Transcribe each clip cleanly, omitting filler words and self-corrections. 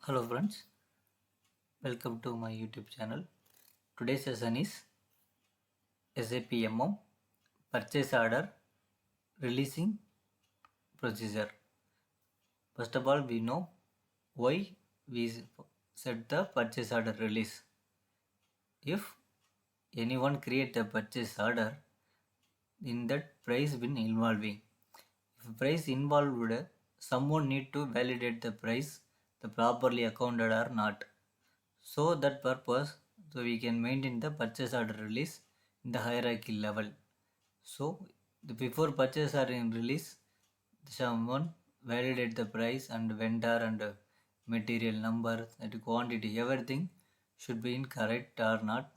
Hello friends, welcome to my YouTube channel. Today's session is SAP MM purchase order releasing procedure. First of all, we know why we set the purchase order release. If anyone create a purchase order, in that price been involving. If price involved, someone need to validate the price the properly accounted or not. So that purpose, so we can maintain the purchase order release in the hierarchy level. So before purchase order release, someone validate the price and vendor and material number and quantity, everything should be incorrect or not.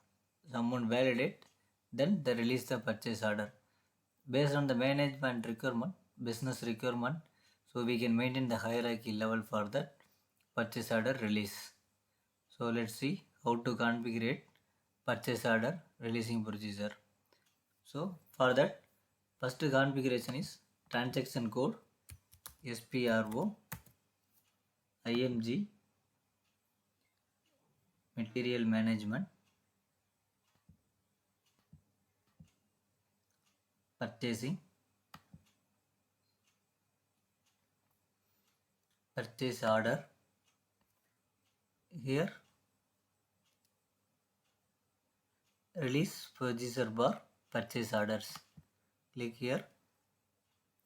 Someone validate, then they release the purchase order based on the management requirement, business requirement. So we can maintain the hierarchy level for that purchase order release. So let's see how to configure purchase order releasing procedure. So for that, first configuration is transaction code SPRO IMG material management purchasing purchase order. Here release procedure bar purchase orders. Click here.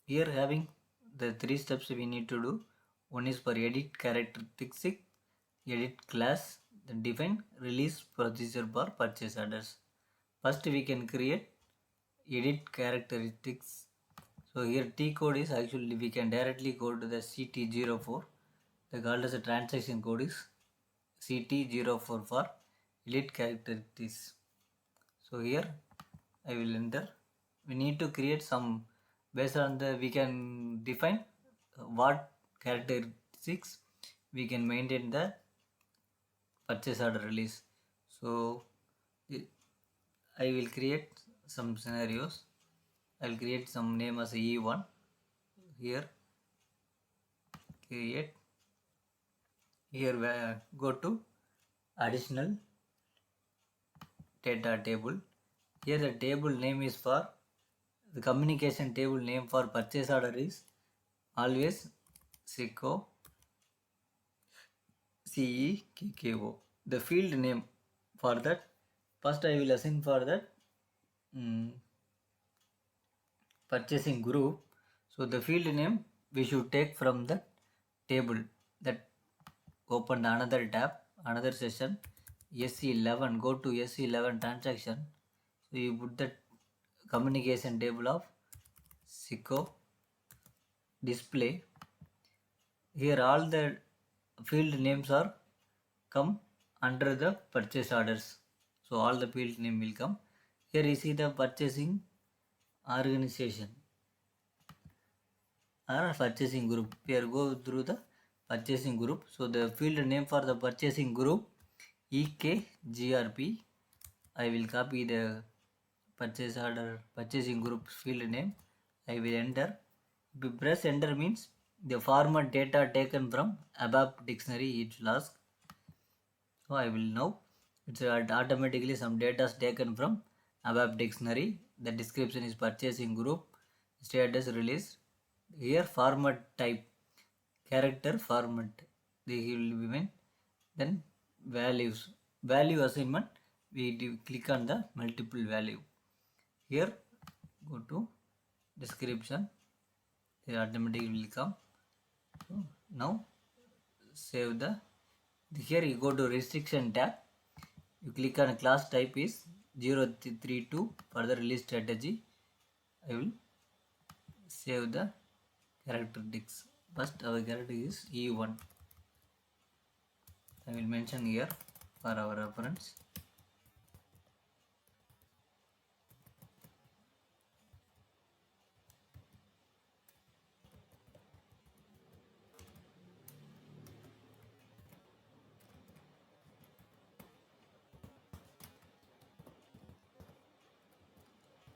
Here having the three steps we need to do. One is for edit characteristic, edit class, then define release procedure bar purchase orders. First we can create edit characteristics. So here T code is actually we can directly go to the CT04. The called as a transaction code is CT04 for edit characteristics. So here I will enter. We need to create some based on the we can define what characteristics we can maintain the purchase order release. So I will create some scenarios. I'll create some name as E1. Here create. Here go to additional data table. Here the table name is for the communication table name for purchase order is always SICO CEKKO. The field name for that first I will assign for that purchasing group. So the field name we should take from the table that open another tab, another session, SC11, go to SC11 transaction. So you put the communication table of SICO display. Here all the field names are come under the purchase orders. So all the field name will come. Here you see the purchasing organization or purchasing group. Here go through the purchasing group. So the field name for the purchasing group EKGRP. I will copy the purchase order purchasing group field name. I will enter. If you press enter means the format data taken from above dictionary it will ask. So I will now it's automatically some data is taken from above dictionary. The description is purchasing group, status release. Here format type character format they will be given. Then values value assignment we do click on the multiple value. Here go to description, it automatically will come. So now save the here you go to restriction tab, you click on class type is 032 for the release strategy. I will save the characteristics. First our character is E1. I will mention here for our reference.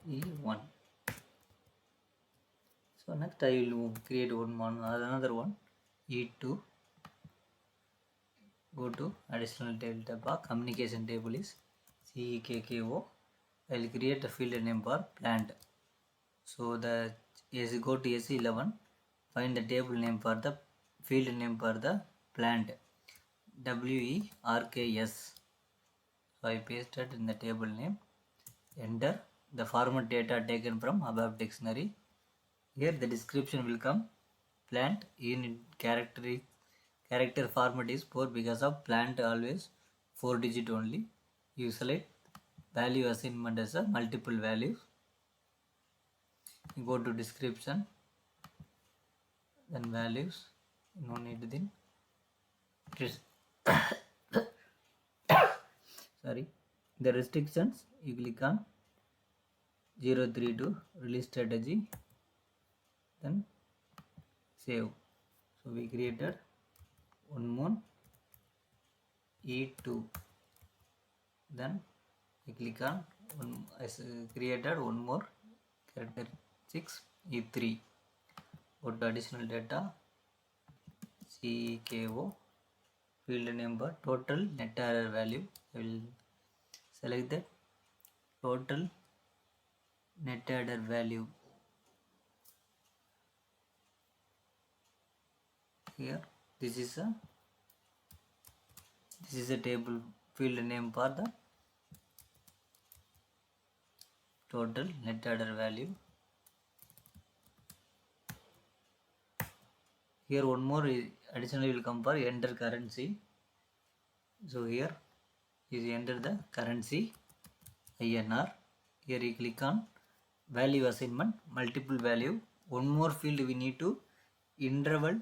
E1. So next I will create another one E2. go to additional table tab. Communication table is CEKKO. I will create a field name for plant. So the go to SE11, find the table name for the field name for the plant, WERKS. So I pasted in the table name. Enter the format data taken from above dictionary. Here the description will come. Plant in character format is 4 because of plant always 4 digit only. You select value assignment as a multiple values. You go to description, then values, no need then sorry, the restrictions you click on 032 release strategy, then save. So we created one more E2, then we click on created one more character 6 E3. Go to additional data, CKO, field number, total net error value. I will select that total net error value. Here this is a table field name for the total net order value. Here one more additionally will come for enter currency. So here is enter the currency INR. Here you click on value assignment, multiple value. One more field we need to interval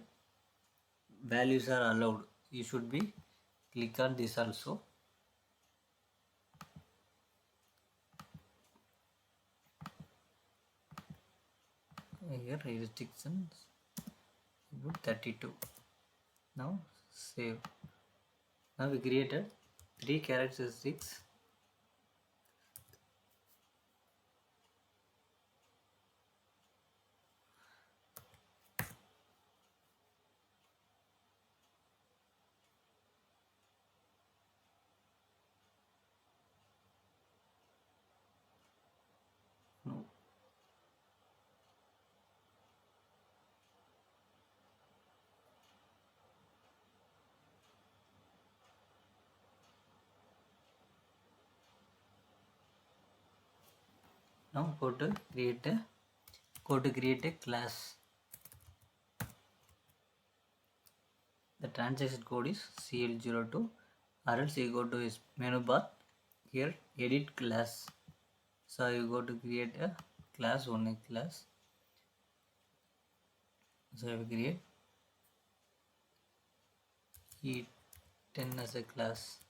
values are allowed. You should be click on this also. Here restrictions 32. Now save. Now we created 3 characteristics. No. Now go to create a class. The transaction code is CL02, or else you go to his menu bar. Here edit class. So you go to create a class, only class. So I will create E10 as a class.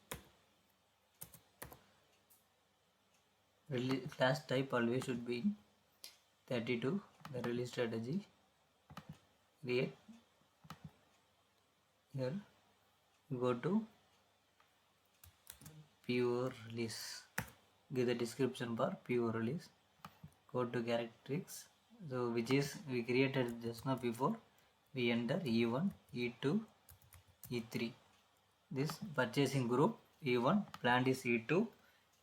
Class type always should be in 32. The release strategy. Create. Here you go to pure release. Give the description bar pure release. Go to characteristics. So which is we created just now before. We enter E1, E2, E3. This purchasing group E1, plant is E2,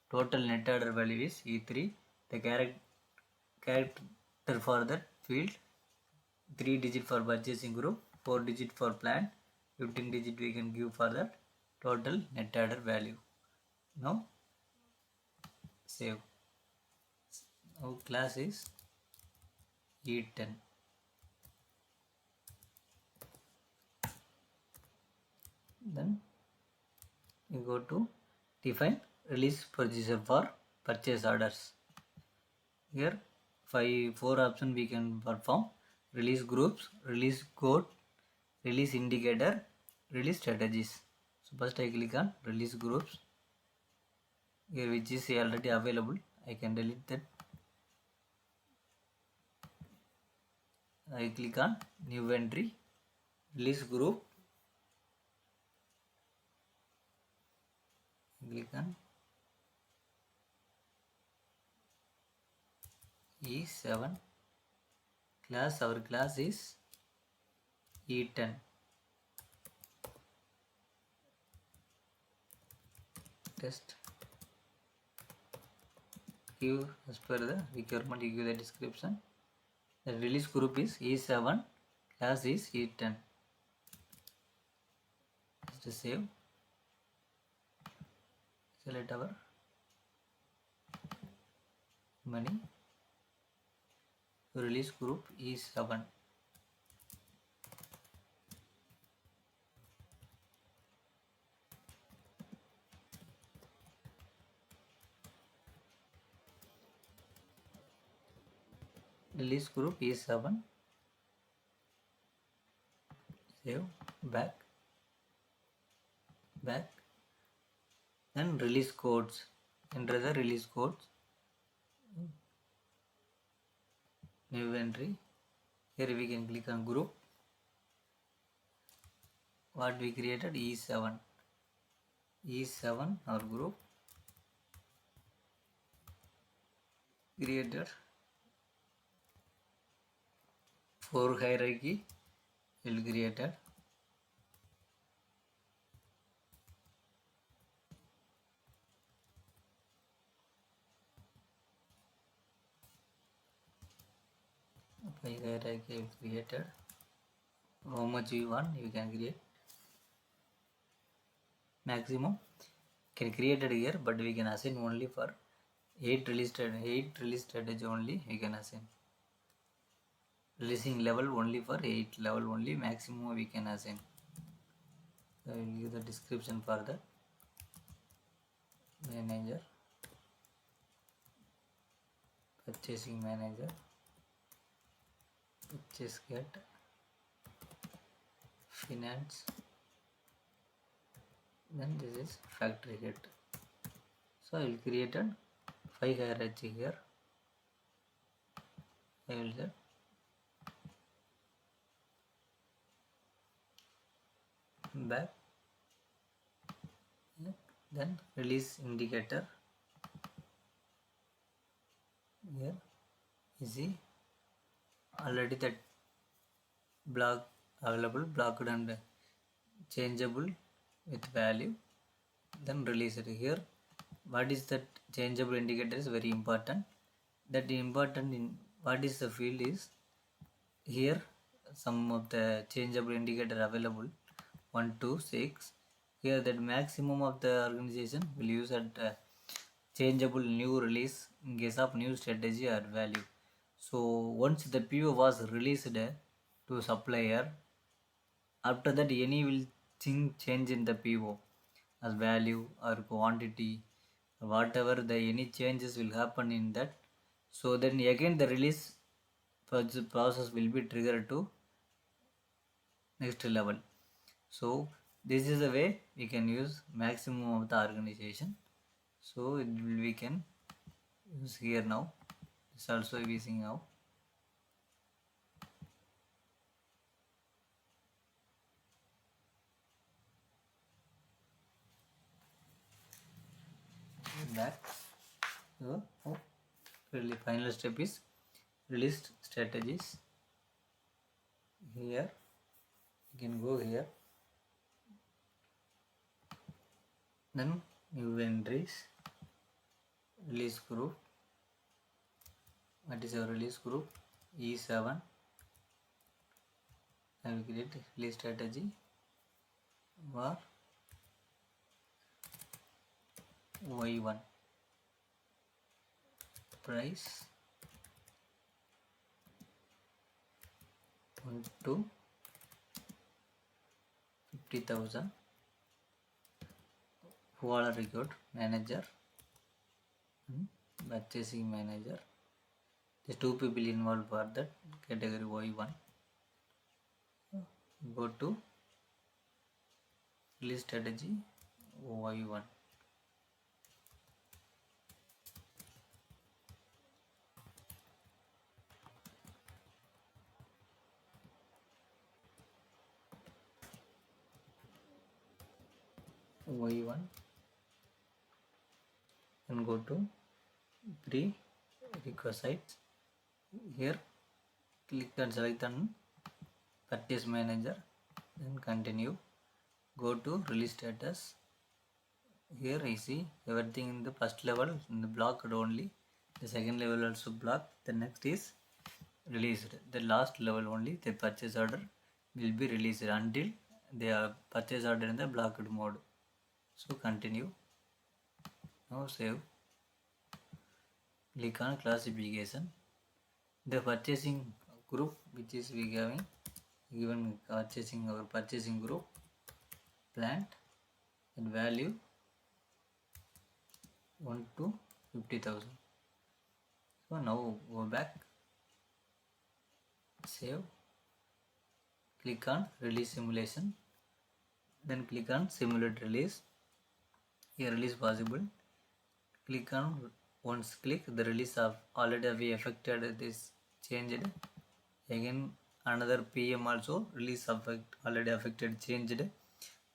total net order value is E3. The character for that field 3 digit for purchasing group, 4 digit for plant, 15 digit we can give for that total net order value. Now save. Now class is E10. Then you go to define release procedure for purchase orders. Here 4 options we can perform: release groups, release code, release indicator, release strategies. So first I click on release groups. Here which is already available, I can delete that. I click on new entry, release group, click on E7 class. Our class is E10. Just give as per the requirement, you give the description. The release group is E7, class is E10. Just save. Select our money. Release group E7. Release group E7. Save. Back. Then release codes. Enter the release codes. New entry. Here we can click on group. What we created? E7. E7 our group created 4 hierarchy will created. Five hierarchy will created. How much you want you can create. Maximum can create it here, but we can assign only for 8 release strategy only we can assign. Releasing level only for 8 level only, maximum we can assign. So I will give the description for the manager, purchasing manager, purchase get, finance, then this is factory get. So I will create a 5 hierarchy here. I will get back, then release indicator. Here you see already that block available, blocked and changeable with value. Then release it here. What is that changeable indicator is very important. That important in what is the field is here some of the changeable indicator available 1 to 6. Here that maximum of the organization will use at changeable new release in case of new strategy or value. So once the PO was released to supplier, after that any will change in the PO as value or quantity or whatever the any changes will happen in that. So then again the release process will be triggered to next level. So this is the way we can use maximum of the organization. So we can use here now. It's also using now. Back. So really final step is released strategies. Here you can go here. Then new entries, release group. What is our release group? E7. I will create release strategy var Y1 price 1 to 50,000. Who are record manager and purchasing manager. There's 2 people involved for that category Y1. Go to release strategy Y1. Y1 and go to prerequisites. Here click and select on purchase manager, then continue. Go to release status Here I see everything in the first level in the blocked only. The second level also blocked. The next is released. The last level only the purchase order will be released until they are purchase order in the blocked mode. So continue. Now save. Click on classification. The purchasing group which is we given purchasing our purchasing group plant and value 1 to 50,000. So now go back, save, click on release simulation, then click on simulate release. Here release possible. Click on once click the release of already we affected this changed. Again another PM also release affect already affected changed.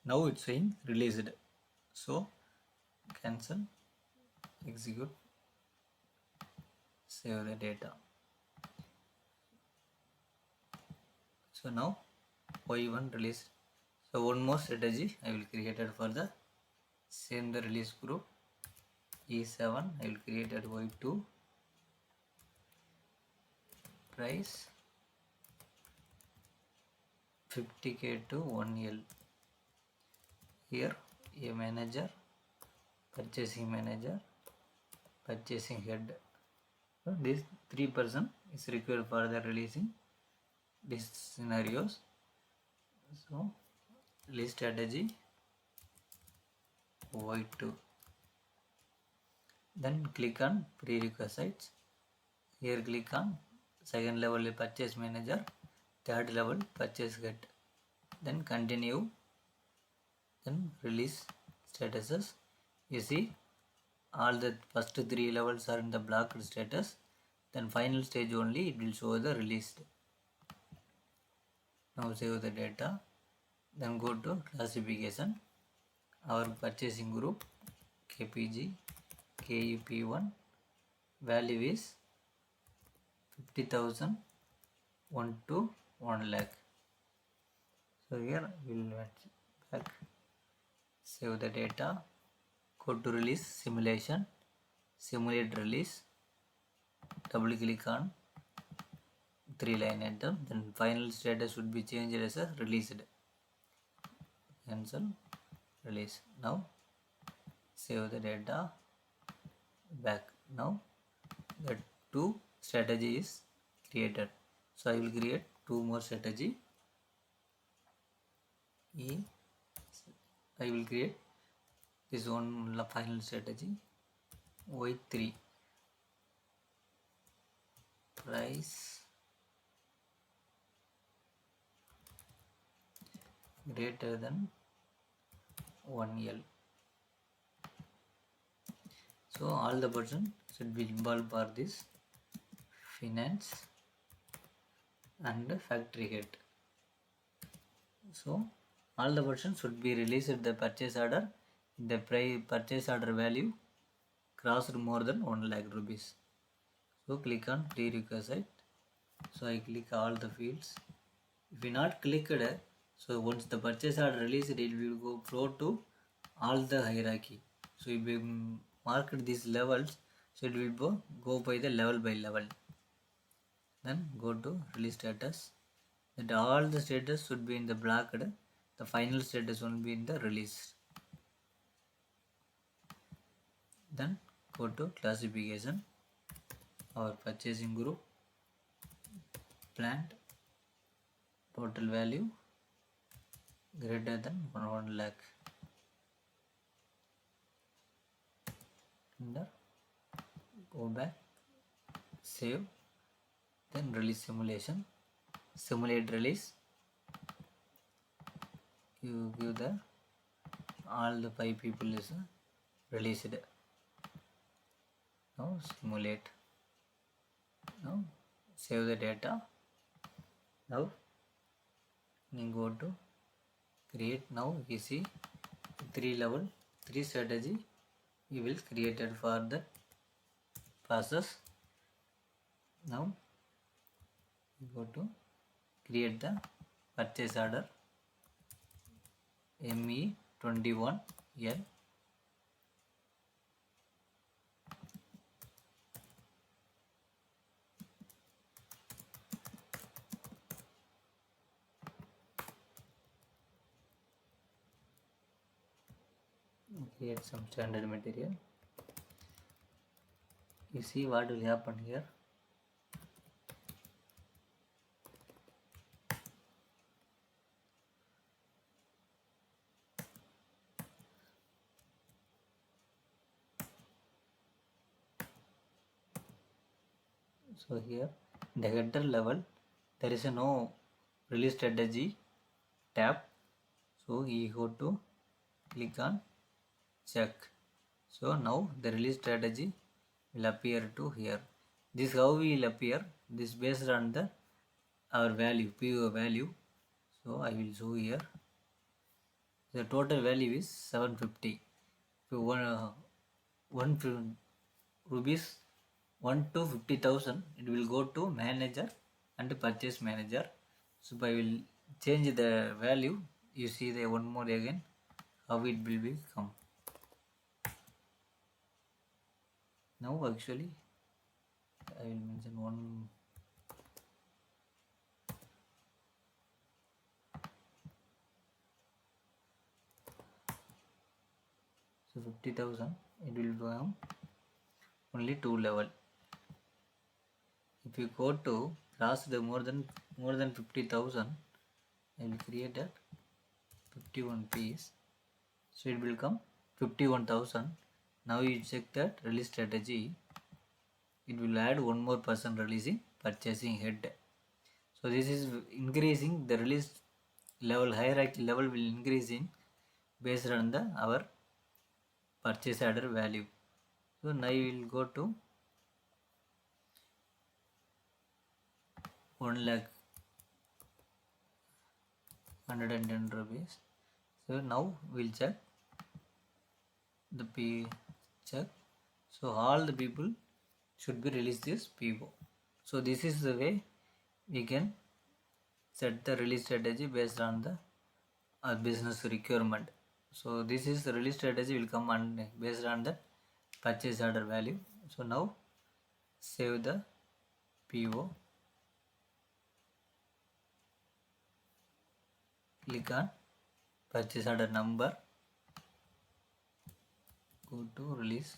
Now it's saying released. So cancel, execute, save the data. So now Y1 release. So one more strategy I will create it for the same the release group. E7 I will create at Y2 price 50k to 1L. Here a manager, purchasing manager, purchasing head. So this 3% is required for the releasing these scenarios. So release strategy Y2. Then click on prerequisites. Here click on second level purchase manager, third level purchase head. Then continue. Then release statuses. You see all the first three levels are in the blocked status. Then final stage only it will show the released. Now save the data. Then go to classification. Our purchasing group KPG KUP1 value is 50,000 1 to 1 lakh. So here we will match back, save the data, go to release simulation, simulate release, double click on 3-line item, then final status should be changed as a released. Cancel, release. Now save the data, back. Now the two strategy is created. So I will create two more strategy. I will create this one final strategy Y3 price greater than 1L. So all the person should be involved for this finance and factory head. So all the person should be released the purchase order. The purchase order value crossed more than 1 lakh rupees. So click on prerequisite. So I click all the fields. If you not clicked, so once the purchase order released, it will go flow to all the hierarchy. So if we mark these levels, so it will go by the level by level. Then go to release status. That all the status should be in the blocked. The final status will be in the release. Then go to classification. Our purchasing group plant total value greater than 1 lakh. Enter, go back, save, then release simulation, simulate release. You give the all the 5 people is released. Now simulate. Now save the data. Now you go to create. Now you see 3 strategy you will created for the process. Now you go to create the purchase order ME21L Create some standard material. You see what will happen here. So here in the header level there is a no release strategy tab. So you go to click on check. So now the release strategy will appear to here. This how will appear. This based on the our value, PO value. So I will show here. The total value is 750. So one rupees 1 to 50,000 it will go to manager and purchase manager. So I will change the value. You see the one more again how it will become. Now actually I will mention one. So 50,000 it will become only 2 level. If you go to cross the more than 50,000, I will create that 51 piece. So it will come 51,000. Now you check that release strategy. It will add one more person releasing purchasing head. So this is increasing the release level, hierarchy level will increase in based on the our purchase order value. So now you will go to 1 lakh 110 rupees. So now we'll check the P check. So all the people should be released this PO. So this is the way we can set the release strategy based on the business requirement. So this is the release strategy will come on based on the purchase order value. So now save the PO. Click on purchase order number. Go to release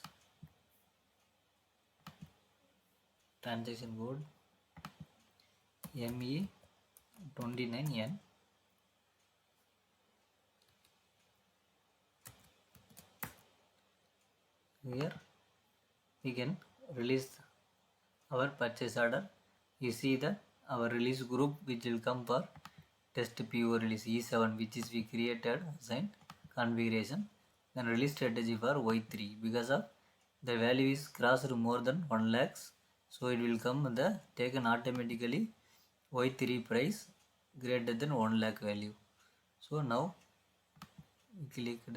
transaction code ME29N. Here we can release our purchase order. You see that our release group which will come for test PO release E7 which is we created assigned configuration, then release strategy for Y3 because of the value is crossed more than 1 lakhs, so it will come the taken automatically Y3 price greater than 1 lakh value. So now clicked,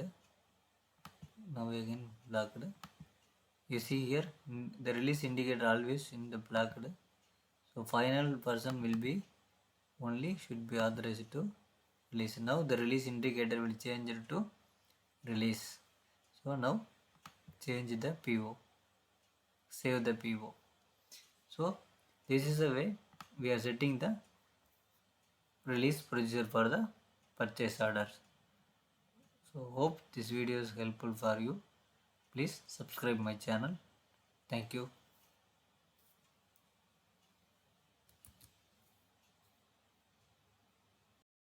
now again blocked. You see here the release indicator always in the blocked. So final person will be only should be authorized to release. Now the release indicator will change to release. So now change the PO, save the PO. So this is the way we are setting the release procedure for the purchase orders. So hope this video is helpful for you. Please subscribe my channel. Thank you.